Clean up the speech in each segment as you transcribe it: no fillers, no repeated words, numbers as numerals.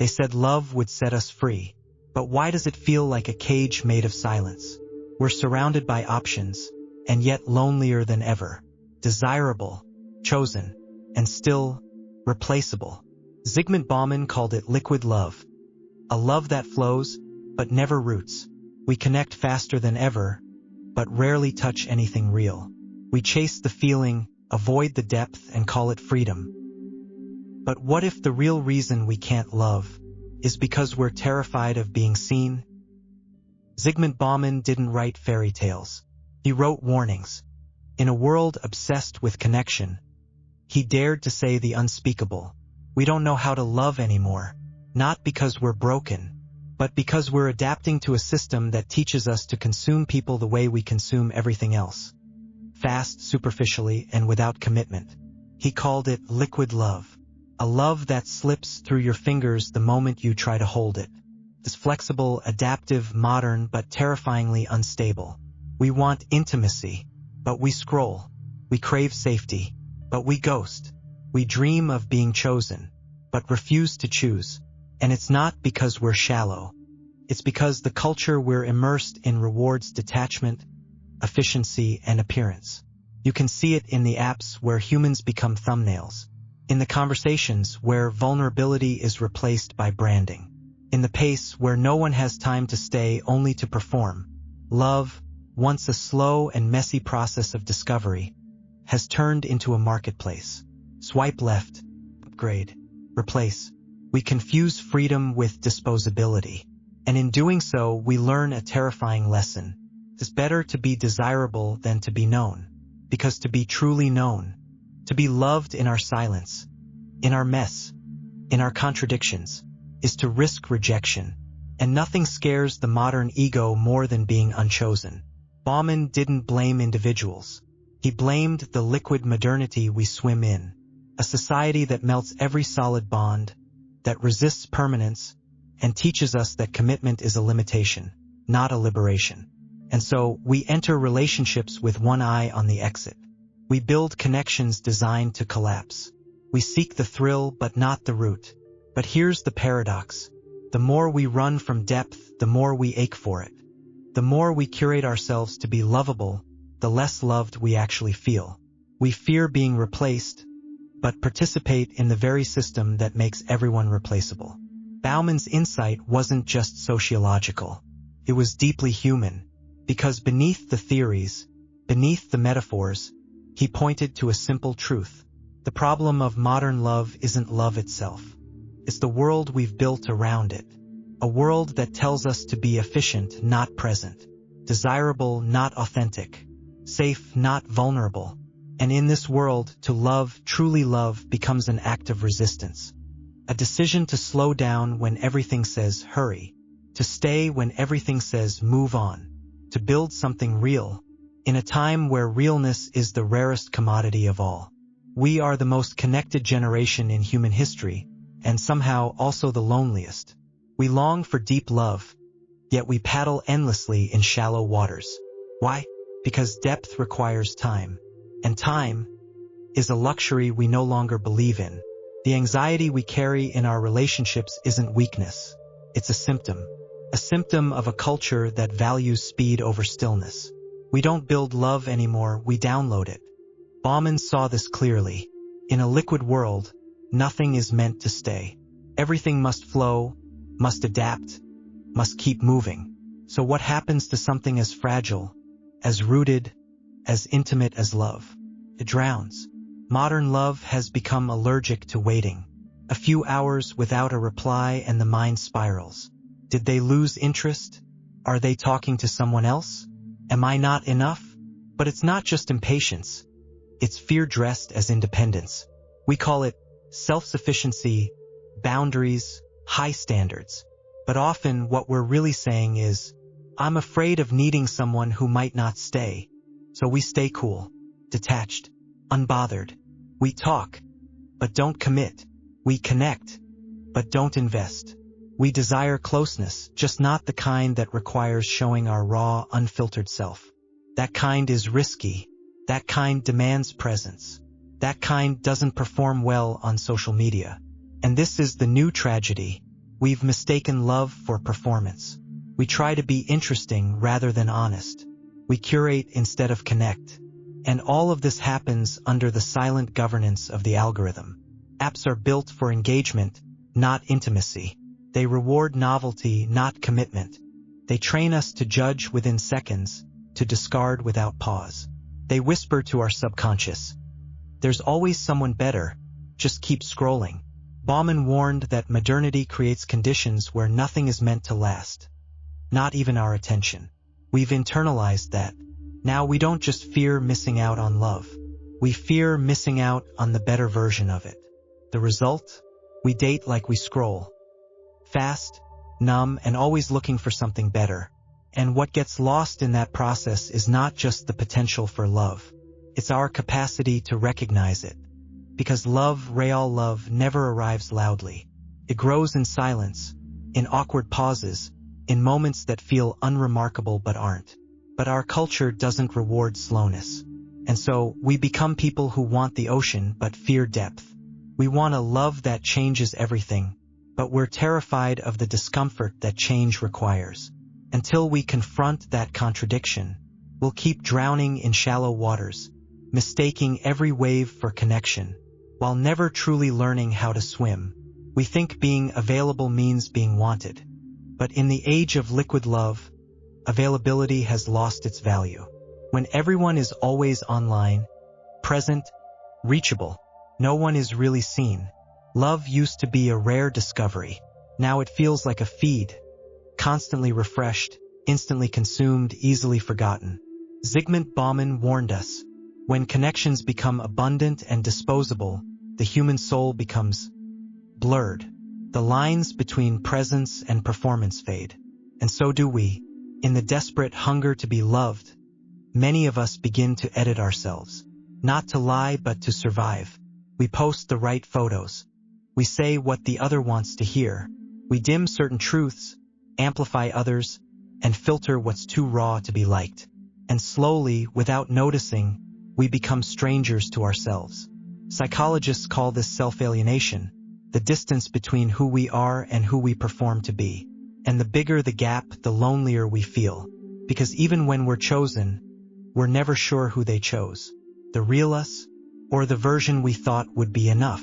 They said love would set us free. But why does it feel like a cage made of silence? We're surrounded by options, and yet lonelier than ever. Desirable, chosen, and still replaceable. Zygmunt Bauman called it liquid love. A love that flows, but never roots. We connect faster than ever, but rarely touch anything real. We chase the feeling, avoid the depth, and call it freedom. But what if the real reason we can't love is because we're terrified of being seen? Zygmunt Bauman didn't write fairy tales. He wrote warnings. In a world obsessed with connection, he dared to say the unspeakable. We don't know how to love anymore, not because we're broken, but because we're adapting to a system that teaches us to consume people the way we consume everything else. Fast, superficially, and without commitment. He called it liquid love. A love that slips through your fingers the moment you try to hold it. It's flexible, adaptive, modern, but terrifyingly unstable. We want intimacy, but we scroll. We crave safety, but we ghost. We dream of being chosen, but refuse to choose. And it's not because we're shallow. It's because the culture we're immersed in rewards detachment, efficiency, and appearance. You can see it in the apps where humans become thumbnails. In the conversations where vulnerability is replaced by branding. In the pace where no one has time to stay only to perform. Love, once a slow and messy process of discovery, has turned into a marketplace. Swipe left, upgrade, replace. We confuse freedom with disposability. And in doing so, we learn a terrifying lesson. It's better to be desirable than to be known. Because to be truly known, to be loved in our silence, in our mess, in our contradictions, is to risk rejection. And nothing scares the modern ego more than being unchosen. Bauman didn't blame individuals. He blamed the liquid modernity we swim in. A society that melts every solid bond, that resists permanence, and teaches us that commitment is a limitation, not a liberation. And so, we enter relationships with one eye on the exit. We build connections designed to collapse. We seek the thrill but not the root. But here's the paradox. The more we run from depth, the more we ache for it. The more we curate ourselves to be lovable, the less loved we actually feel. We fear being replaced, but participate in the very system that makes everyone replaceable. Bauman's insight wasn't just sociological. It was deeply human, because beneath the theories, beneath the metaphors, he pointed to a simple truth. The problem of modern love isn't love itself. It's the world we've built around it. A world that tells us to be efficient, not present. Desirable, not authentic. Safe, not vulnerable. And in this world, to love, truly love, becomes an act of resistance. A decision to slow down when everything says hurry. To stay when everything says move on. To build something real. In a time where realness is the rarest commodity of all. We are the most connected generation in human history, and somehow also the loneliest. We long for deep love, yet we paddle endlessly in shallow waters. Why? Because depth requires time, and time is a luxury we no longer believe in. The anxiety we carry in our relationships isn't weakness. It's a symptom of a culture that values speed over stillness. We don't build love anymore, we download it. Bauman saw this clearly. In a liquid world, nothing is meant to stay. Everything must flow, must adapt, must keep moving. So what happens to something as fragile, as rooted, as intimate as love? It drowns. Modern love has become allergic to waiting. A few hours without a reply and the mind spirals. Did they lose interest? Are they talking to someone else? Am I not enough? But it's not just impatience. It's fear dressed as independence. We call it self-sufficiency, boundaries, high standards. But often what we're really saying is, I'm afraid of needing someone who might not stay. So we stay cool, detached, unbothered. We talk, but don't commit. We connect, but don't invest. We desire closeness, just not the kind that requires showing our raw, unfiltered self. That kind is risky. That kind demands presence. That kind doesn't perform well on social media. And this is the new tragedy. We've mistaken love for performance. We try to be interesting rather than honest. We curate instead of connect. And all of this happens under the silent governance of the algorithm. Apps are built for engagement, not intimacy. They reward novelty, not commitment. They train us to judge within seconds, to discard without pause. They whisper to our subconscious, "There's always someone better, just keep scrolling." Bauman warned that modernity creates conditions where nothing is meant to last. Not even our attention. We've internalized that. Now we don't just fear missing out on love. We fear missing out on the better version of it. The result? We date like we scroll. Fast, numb, and always looking for something better. And what gets lost in that process is not just the potential for love. It's our capacity to recognize it. Because love, real love, never arrives loudly. It grows in silence, in awkward pauses, in moments that feel unremarkable but aren't. But our culture doesn't reward slowness. And so, we become people who want the ocean but fear depth. We want a love that changes everything, but we're terrified of the discomfort that change requires. Until we confront that contradiction, we'll keep drowning in shallow waters, mistaking every wave for connection, while never truly learning how to swim. We think being available means being wanted. But in the age of liquid love, availability has lost its value. When everyone is always online, present, reachable, no one is really seen. Love used to be a rare discovery. Now it feels like a feed, constantly refreshed, instantly consumed, easily forgotten. Zygmunt Bauman warned us, when connections become abundant and disposable, the human soul becomes blurred. The lines between presence and performance fade. And so do we. In the desperate hunger to be loved, many of us begin to edit ourselves. Not to lie, but to survive. We post the right photos. We say what the other wants to hear. We dim certain truths, amplify others, and filter what's too raw to be liked. And slowly, without noticing, we become strangers to ourselves. Psychologists call this self-alienation, the distance between who we are and who we perform to be. And the bigger the gap, the lonelier we feel. Because even when we're chosen, we're never sure who they chose. The real us, or the version we thought would be enough.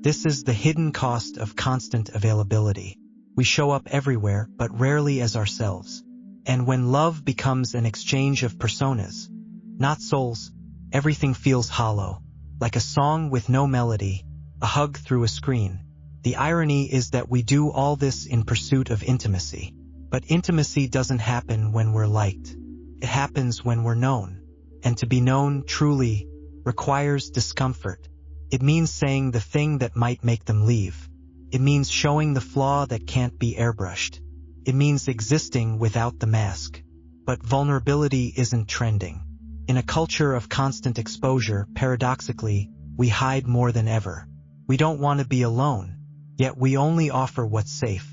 This is the hidden cost of constant availability. We show up everywhere, but rarely as ourselves. And when love becomes an exchange of personas, not souls, everything feels hollow, like a song with no melody, a hug through a screen. The irony is that we do all this in pursuit of intimacy. But intimacy doesn't happen when we're liked. It happens when we're known. And to be known truly requires discomfort. It means saying the thing that might make them leave. It means showing the flaw that can't be airbrushed. It means existing without the mask. But vulnerability isn't trending. In a culture of constant exposure, paradoxically, we hide more than ever. We don't want to be alone, yet we only offer what's safe.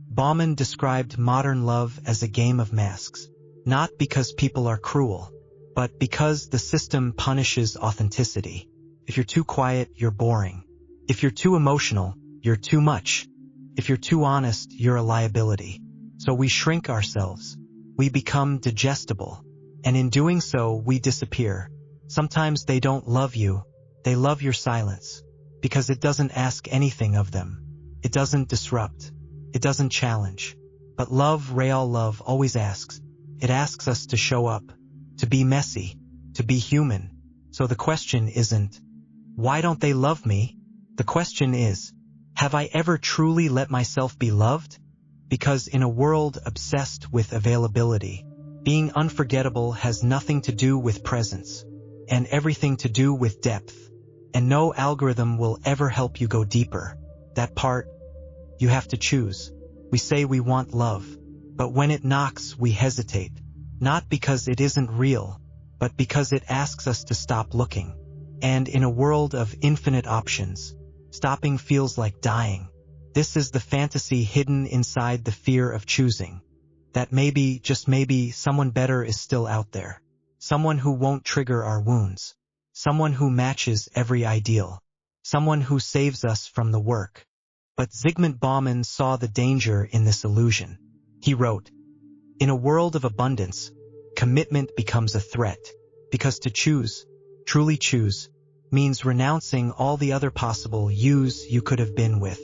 Bauman described modern love as a game of masks, not because people are cruel, but because the system punishes authenticity. If you're too quiet, you're boring. If you're too emotional, you're too much. If you're too honest, you're a liability. So we shrink ourselves. We become digestible. And in doing so, we disappear. Sometimes they don't love you. They love your silence. Because it doesn't ask anything of them. It doesn't disrupt. It doesn't challenge. But love, real love, always asks. It asks us to show up, to be messy, to be human. So the question isn't, why don't they love me? The question is, have I ever truly let myself be loved? Because in a world obsessed with availability, being unforgettable has nothing to do with presence, and everything to do with depth. And no algorithm will ever help you go deeper. That part, you have to choose. We say we want love, but when it knocks, we hesitate. Not because it isn't real, but because it asks us to stop looking. And in a world of infinite options, stopping feels like dying. This is the fantasy hidden inside the fear of choosing. That maybe, just maybe, someone better is still out there. Someone who won't trigger our wounds. Someone who matches every ideal. Someone who saves us from the work. But Zygmunt Bauman saw the danger in this illusion. He wrote, "In a world of abundance, commitment becomes a threat, because to choose, truly choose, means renouncing all the other possible yous you could have been with.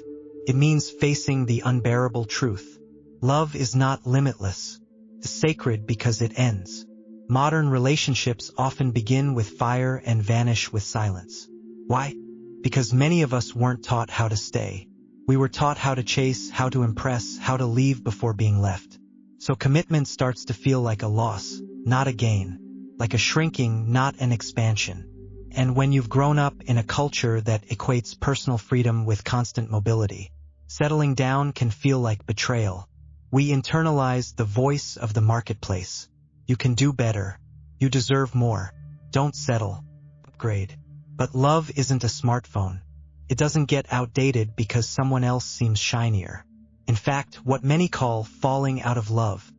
It means facing the unbearable truth. Love is not limitless. It's sacred because it ends. Modern relationships often begin with fire and vanish with silence. Why? Because many of us weren't taught how to stay. We were taught how to chase, how to impress, how to leave before being left. So commitment starts to feel like a loss, not a gain, like a shrinking, not an expansion. And when you've grown up in a culture that equates personal freedom with constant mobility, settling down can feel like betrayal. We internalize the voice of the marketplace. You can do better. You deserve more. Don't settle. Upgrade. But love isn't a smartphone. It doesn't get outdated because someone else seems shinier. In fact, what many call falling out of love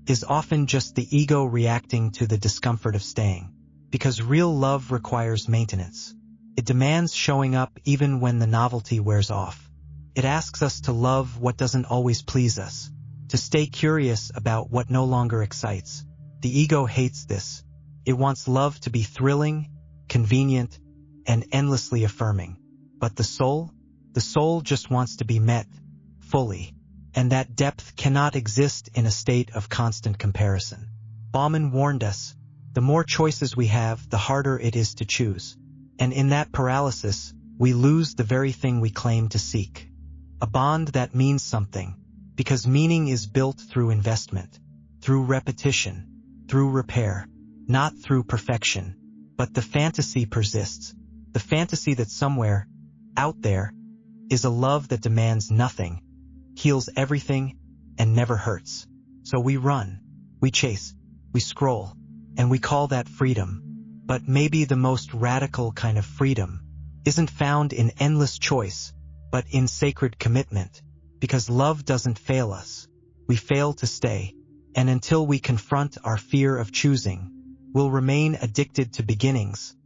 is often just the ego reacting to the discomfort of staying. Because real love requires maintenance. It demands showing up even when the novelty wears off. It asks us to love what doesn't always please us, to stay curious about what no longer excites. The ego hates this. It wants love to be thrilling, convenient, and endlessly affirming. But the soul just wants to be met, fully. And that depth cannot exist in a state of constant comparison. Bauman warned us, the more choices we have, the harder it is to choose. And in that paralysis, we lose the very thing we claim to seek. A bond that means something, because meaning is built through investment, through repetition, through repair, not through perfection. But the fantasy persists. The fantasy that somewhere, out there, is a love that demands nothing, heals everything, and never hurts. So we run, we chase, we scroll, and we call that freedom. But maybe the most radical kind of freedom isn't found in endless choice, but in sacred commitment. Because love doesn't fail us. We fail to stay. And until we confront our fear of choosing, we'll remain addicted to beginnings,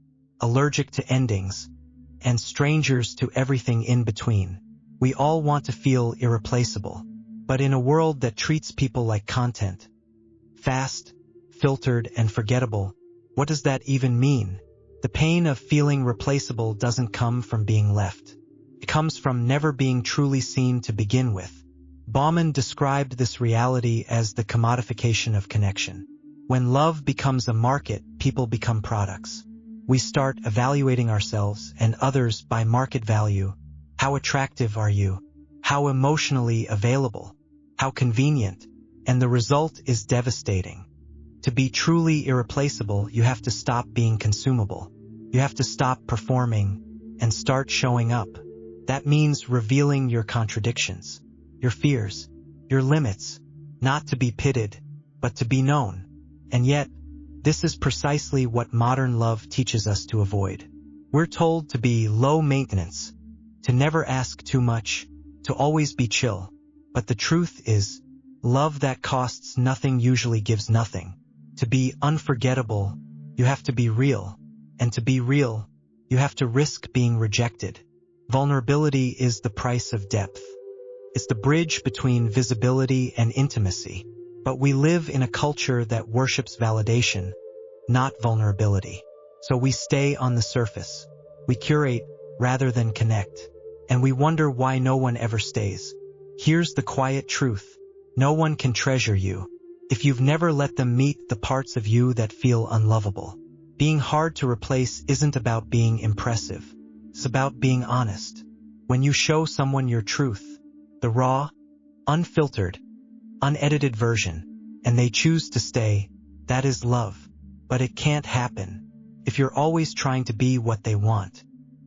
allergic to endings, and strangers to everything in between. We all want to feel irreplaceable. But in a world that treats people like content, fast, filtered, and forgettable, what does that even mean? The pain of feeling replaceable doesn't come from being left. It comes from never being truly seen to begin with. Bauman described this reality as the commodification of connection. When love becomes a market, people become products. We start evaluating ourselves and others by market value. How attractive are you? How emotionally available? How convenient? And the result is devastating. To be truly irreplaceable, you have to stop being consumable. You have to stop performing and start showing up. That means revealing your contradictions, your fears, your limits, not to be pitted, but to be known. And yet, this is precisely what modern love teaches us to avoid. We're told to be low maintenance, to never ask too much, to always be chill. But the truth is, love that costs nothing usually gives nothing. To be unforgettable, you have to be real. And to be real, you have to risk being rejected. Vulnerability is the price of depth. It's the bridge between visibility and intimacy. But we live in a culture that worships validation, not vulnerability. So we stay on the surface. We curate rather than connect. And we wonder why no one ever stays. Here's the quiet truth. No one can treasure you if you've never let them meet the parts of you that feel unlovable. Being hard to replace isn't about being impressive. It's about being honest. When you show someone your truth, the raw, unfiltered, unedited version, and they choose to stay, that is love. But it can't happen if you're always trying to be what they want.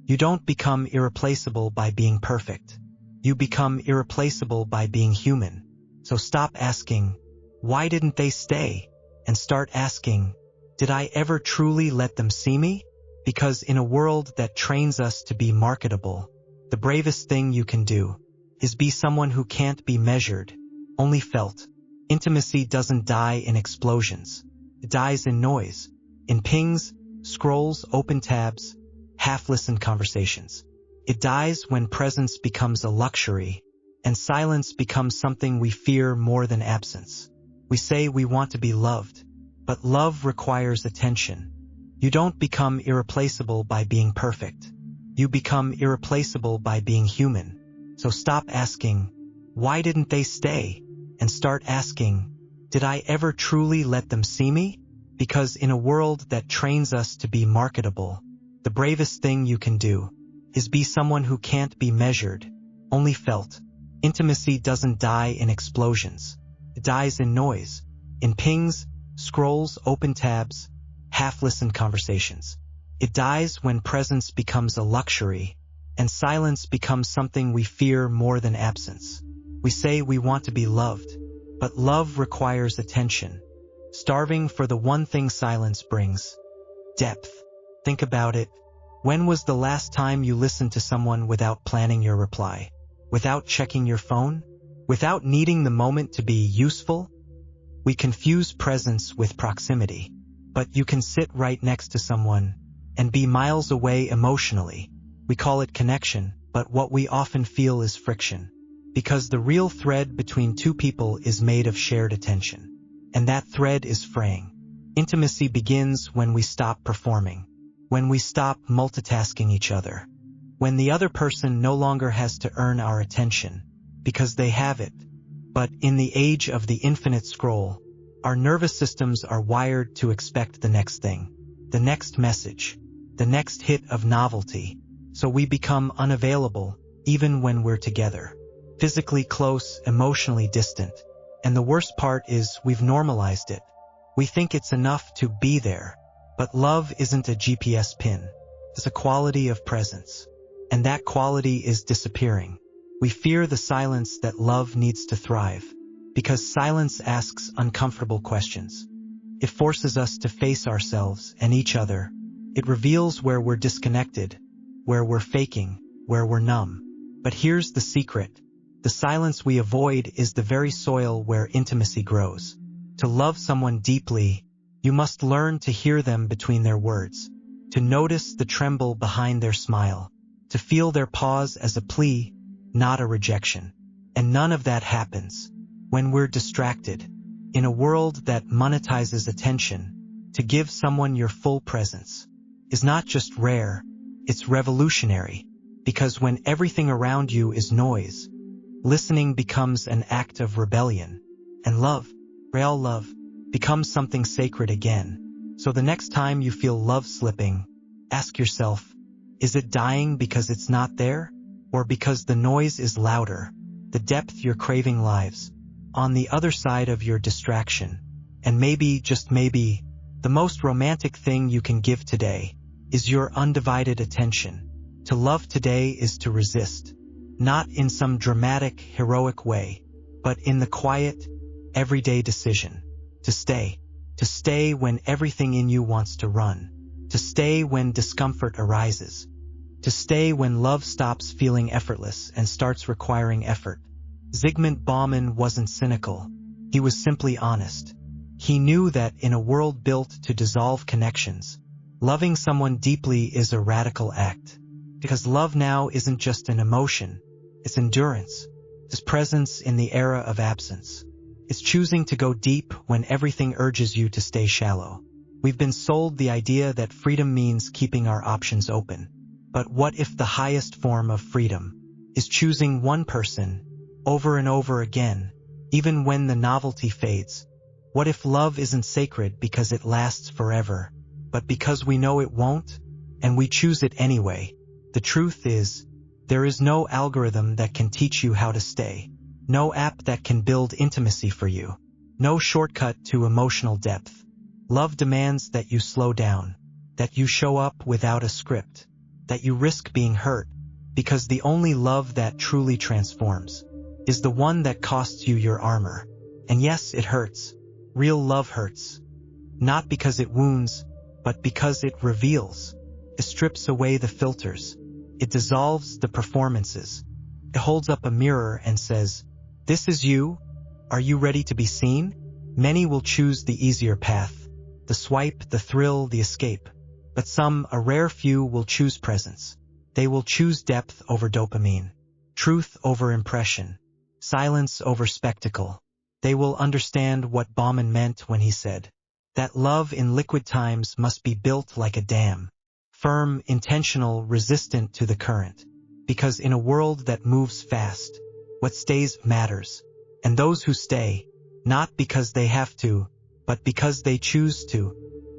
You don't become irreplaceable by being perfect. You become irreplaceable by being human. So stop asking, why didn't they stay? And start asking, did I ever truly let them see me? Because in a world that trains us to be marketable, the bravest thing you can do is be someone who can't be measured, only felt. Intimacy doesn't die in explosions. It dies in noise, in pings, scrolls, open tabs, half-listened conversations. It dies when presence becomes a luxury, and silence becomes something we fear more than absence. We say we want to be loved, but love requires attention. You don't become irreplaceable by being perfect. You become irreplaceable by being human. So stop asking, why didn't they stay? And start asking, did I ever truly let them see me? Because in a world that trains us to be marketable, the bravest thing you can do is be someone who can't be measured, only felt. Intimacy doesn't die in explosions. It dies in noise, in pings, scrolls, open tabs, half-listened conversations. It dies when presence becomes a luxury, and silence becomes something we fear more than absence. We say we want to be loved, but love requires attention, starving for the one thing silence brings: depth. Think about it. When was the last time you listened to someone without planning your reply? Without checking your phone? Without needing the moment to be useful? We confuse presence with proximity, but you can sit right next to someone and be miles away emotionally. We call it connection, but what we often feel is friction, because the real thread between two people is made of shared attention, and that thread is fraying. Intimacy begins when we stop performing, when we stop multitasking each other, when the other person no longer has to earn our attention, because they have it. But in the age of the infinite scroll, our nervous systems are wired to expect the next thing, the next message, the next hit of novelty, so we become unavailable even when we're together, physically close, emotionally distant. And the worst part is we've normalized it. We think it's enough to be there, but love isn't a GPS pin. It's a quality of presence, and that quality is disappearing. We fear the silence that love needs to thrive, because silence asks uncomfortable questions. It forces us to face ourselves and each other. It reveals where we're disconnected, where we're faking, where we're numb. But here's the secret. The silence we avoid is the very soil where intimacy grows. To love someone deeply, you must learn to hear them between their words, to notice the tremble behind their smile, to feel their pause as a plea, not a rejection. And none of that happens when we're distracted. In a world that monetizes attention, to give someone your full presence is not just rare, it's revolutionary. Because when everything around you is noise, listening becomes an act of rebellion, and love, real love, becomes something sacred again. So the next time you feel love slipping, ask yourself, is it dying because it's not there? Or because the noise is louder? The depth you're craving lives on the other side of your distraction. And maybe, just maybe, the most romantic thing you can give today is your undivided attention. To love today is to resist, not in some dramatic, heroic way, but in the quiet, everyday decision. To stay when everything in you wants to run, to stay when discomfort arises, to stay when love stops feeling effortless and starts requiring effort. Zygmunt Bauman wasn't cynical. He was simply honest. He knew that in a world built to dissolve connections, loving someone deeply is a radical act. Because love now isn't just an emotion, it's endurance. It's presence in the era of absence. It's choosing to go deep when everything urges you to stay shallow. We've been sold the idea that freedom means keeping our options open. But what if the highest form of freedom is choosing one person over and over again, even when the novelty fades? What if love isn't sacred because it lasts forever, but because we know it won't, and we choose it anyway? The truth is, there is no algorithm that can teach you how to stay, no app that can build intimacy for you, no shortcut to emotional depth. Love demands that you slow down, that you show up without a script, that you risk being hurt, because the only love that truly transforms is the one that costs you your armor. And yes, it hurts. Real love hurts. Not because it wounds, but because it reveals. It strips away the filters. It dissolves the performances. It holds up a mirror and says, "This is you. Are you ready to be seen?" Many will choose the easier path, the swipe, the thrill, the escape. But some, a rare few, will choose presence. They will choose depth over dopamine, truth over impression, silence over spectacle. They will understand what Bauman meant when he said that love in liquid times must be built like a dam, firm, intentional, resistant to the current. Because in a world that moves fast, what stays matters. And those who stay, not because they have to, but because they choose to,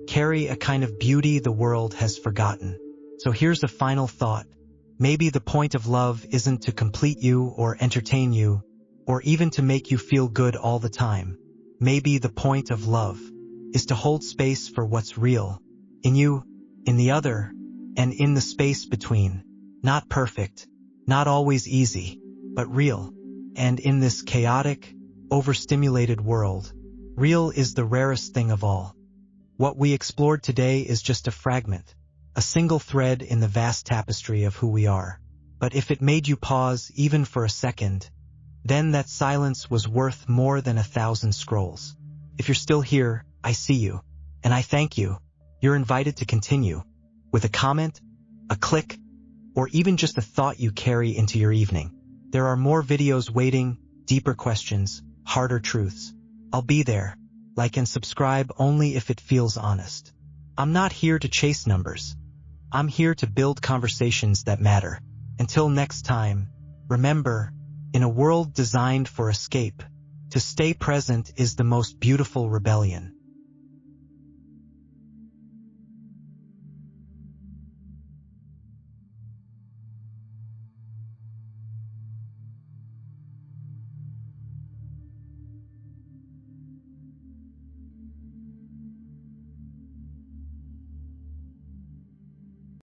carry a kind of beauty the world has forgotten. So here's a final thought. Maybe the point of love isn't to complete you or entertain you, or even to make you feel good all the time. Maybe the point of love is to hold space for what's real, in you, in the other, and in the space between. Not perfect, not always easy, but real. And in this chaotic, overstimulated world, real is the rarest thing of all. What we explored today is just a fragment, a single thread in the vast tapestry of who we are. But if it made you pause even for a second, then that silence was worth more than 1,000 scrolls. If you're still here, I see you, and I thank you. You're invited to continue, with a comment, a click, or even just a thought you carry into your evening. There are more videos waiting, deeper questions, harder truths. I'll be there. Like and subscribe only if it feels honest. I'm not here to chase numbers. I'm here to build conversations that matter. Until next time, remember, in a world designed for escape, to stay present is the most beautiful rebellion.